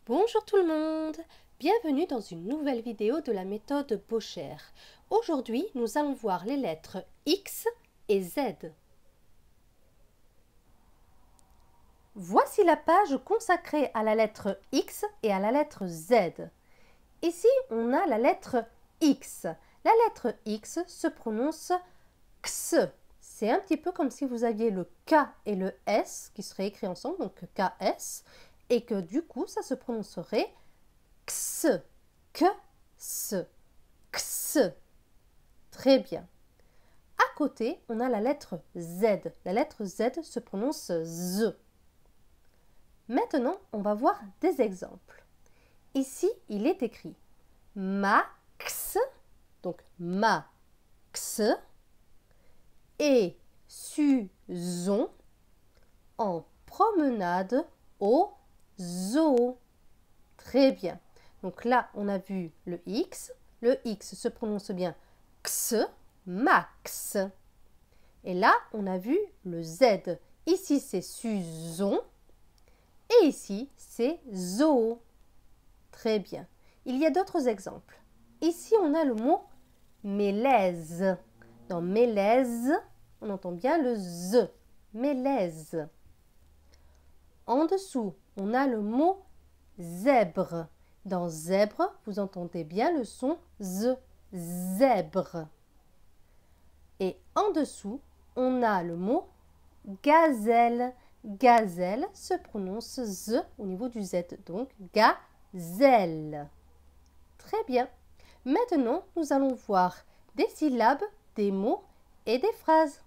Bonjour tout le monde, bienvenue dans une nouvelle vidéo de la méthode Bocher. Aujourd'hui, nous allons voir les lettres X et Z. Voici la page consacrée à la lettre X et à la lettre Z. Ici, on a la lettre X. La lettre X se prononce X. C'est un petit peu comme si vous aviez le K et le S qui seraient écrits ensemble, donc KS, et que du coup, ça se prononcerait X, X, X. Très bien. À côté, on a la lettre Z. La lettre Z se prononce Z. Maintenant, on va voir des exemples. Ici, il est écrit Max, donc Max, et Suzon en promenade au zoo. Très bien. Donc là, on a vu le X. Le X se prononce bien X, Max. Et là, on a vu le Z. Ici, c'est Suzon. Et ici, c'est zoo. Très bien. Il y a d'autres exemples. Ici, on a le mot mélèze. Dans mélèze, on entend bien le Z. Mélèze. En dessous, on a le mot zèbre. Dans zèbre, vous entendez bien le son Z. Zèbre. Et en dessous, on a le mot gazelle. Gazelle se prononce Z au niveau du Z, donc gazelle. Très bien. Maintenant, nous allons voir des syllabes, des mots et des phrases.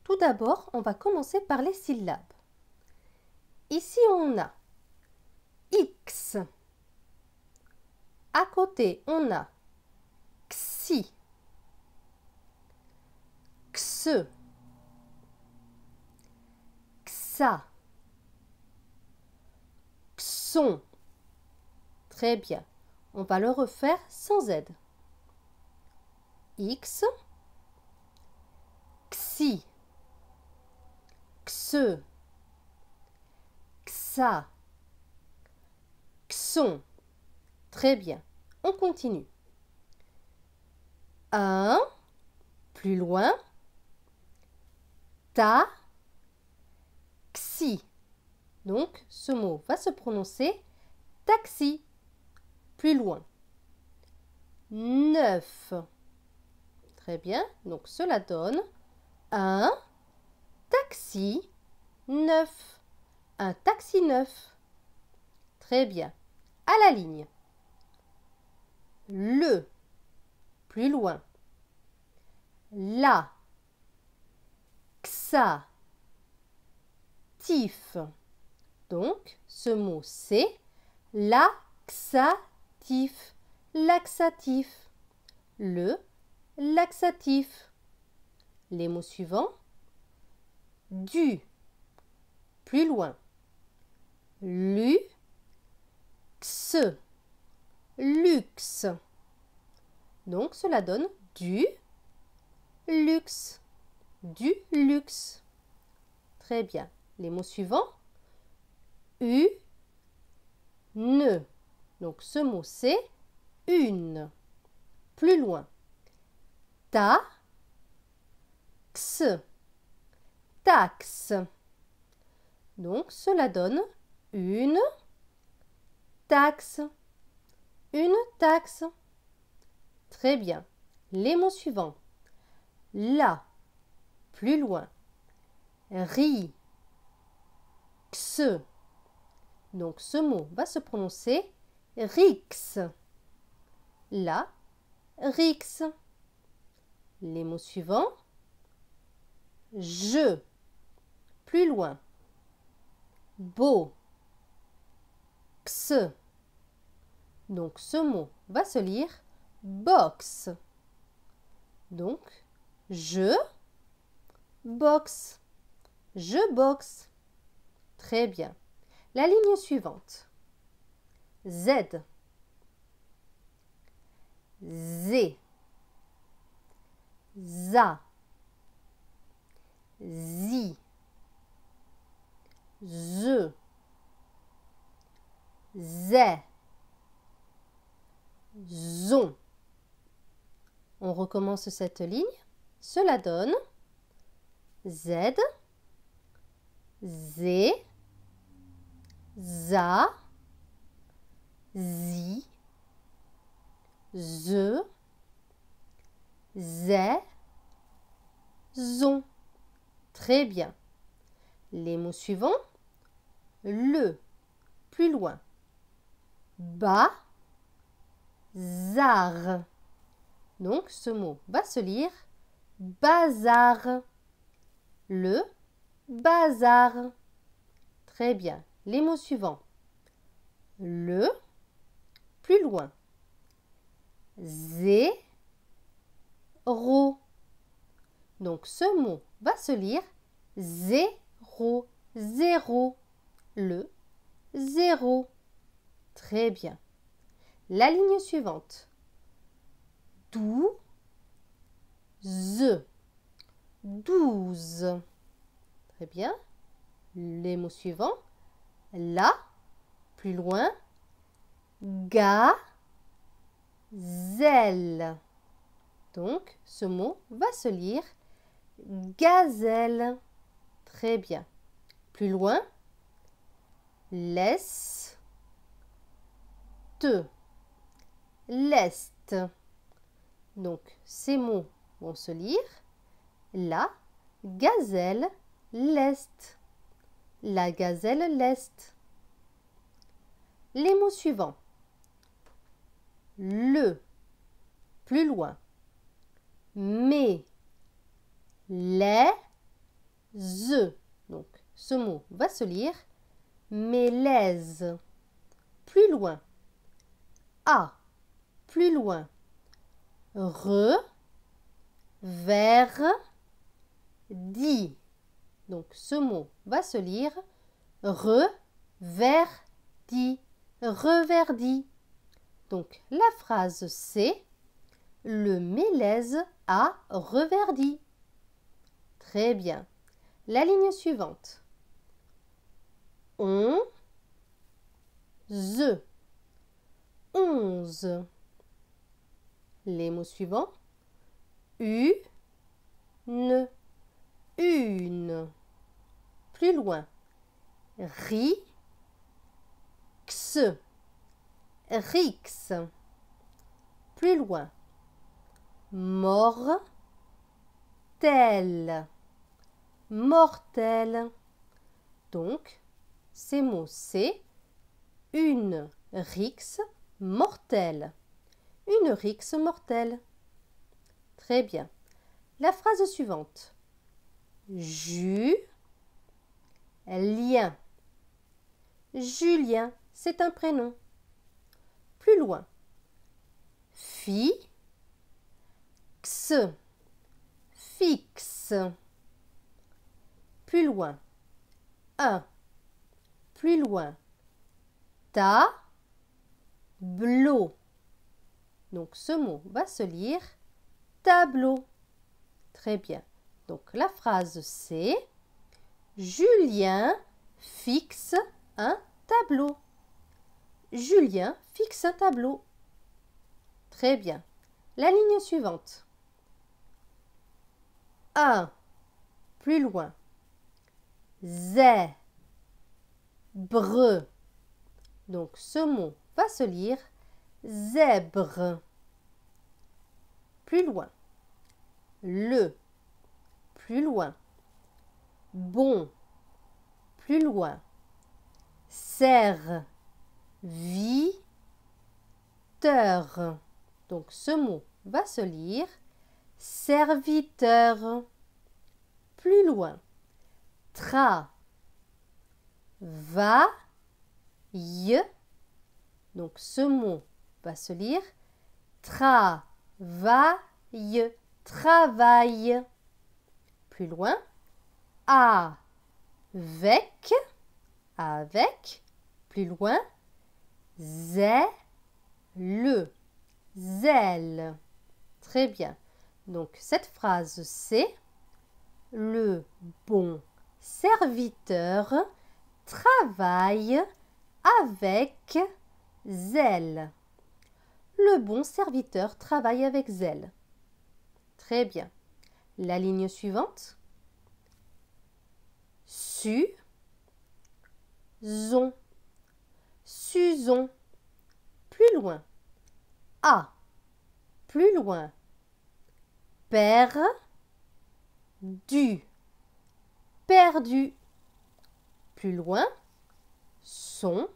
Tout d'abord, on va commencer par les syllabes. Ici, on a X. À côté, on a Xi, Xe, Xa, Xon. Très bien. On va le refaire sans Z. X, Xi, Xe, Xa, Xon. Très bien. On continue. Un, plus loin, ta, xi. Donc, ce mot va se prononcer taxi. Plus loin. 9. Très bien. Donc, cela donne un taxi neuf. Un taxi neuf. Très bien. À la ligne. Le. Plus loin. La. Xa. Tif. Donc, ce mot c'est laxatif. Laxatif. Le laxatif. Les mots suivants. Du. Plus loin. Lu. X. Luxe. Donc, cela donne du luxe. Du luxe. Très bien. Les mots suivants. U. Ne. Donc, ce mot, c'est une. Plus loin. Ta. X. Taxe. Donc, cela donne une taxe. Une taxe. Très bien. Les mots suivants. La. Plus loin. Ri. X. Donc, ce mot va se prononcer rix. La. Rix. Les mots suivants. Je. Plus loin. Beau. X. Donc, ce mot va se lire box. Donc, je boxe. Je boxe. Très bien. La ligne suivante. Z. Z. Za. Zi. Ze. zai, zon. On recommence cette ligne. Cela donne Z, Z, ZA, ZI, ZE, ZAI, ZON. Très bien. Les mots suivants. Le, plus loin. Ba, zar. Donc, ce mot va se lire bazar. Le bazar. Très bien. Les mots suivants. Le, plus loin. Zéro. Donc, ce mot va se lire zéro, zéro. Le zéro. Très bien. La ligne suivante. Douze. Douze. Très bien. Les mots suivants. La, plus loin. Gazelle. Donc, ce mot va se lire gazelle. Très bien. Plus loin. L'est. L'est. Donc, ces mots vont se lire la gazelle l'est. La gazelle l'est. Les mots suivants. Le, plus loin. Mais, les, donc ce mot va se lire mélèze. Plus loin. A, plus loin. Reverdi. Donc ce mot va se lire reverdi. Reverdi. Donc la phrase c'est le mélèze a reverdi. Très bien. La ligne suivante. Onze. Onze. Les mots suivants. Une. Une. Plus loin. Rix. Rix. Plus loin. Mortel. Mortel. Donc, ces mots c'est une rixe mortelle. Une rixe mortelle. Très bien. La phrase suivante. Julien. Julien, c'est un prénom. Plus loin. Fixe. Fixe. Plus loin. Un. Plus loin. Tableau. Donc ce mot va se lire tableau. Très bien. Donc la phrase c'est Julien fixe un tableau. Julien fixe un tableau. Très bien. La ligne suivante. Un. Plus loin. Zèbre. Donc ce mot va se lire zèbre. Plus loin. Le. Plus loin. Bon. Plus loin. Serviteur. Donc ce mot va se lire serviteur. Plus loin. Travail. Donc ce mot va se lire travail. Travail. Plus loin. Avec. Avec. Plus loin. Zèle. Zèle. Très bien. Donc cette phrase c'est le bon serviteur travaille avec zèle. Le bon serviteur travaille avec zèle. Très bien. La ligne suivante. Su-zon. Suzon. Plus loin. A. Plus loin. Du. Perdu. Plus loin. Son.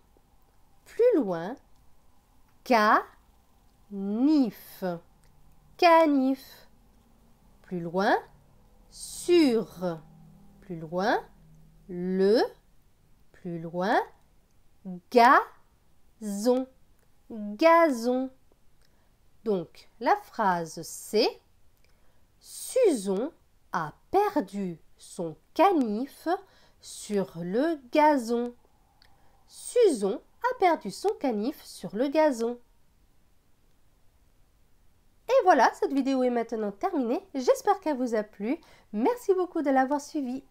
Plus loin. Canif. Canif. Plus loin. Sur. Plus loin. Le. Plus loin. Gazon. Gazon. Donc, la phrase c'est Suzon a perdu son canif sur le gazon. Suzon a perdu son canif sur le gazon. Et voilà, cette vidéo est maintenant terminée. J'espère qu'elle vous a plu. Merci beaucoup de l'avoir suivie.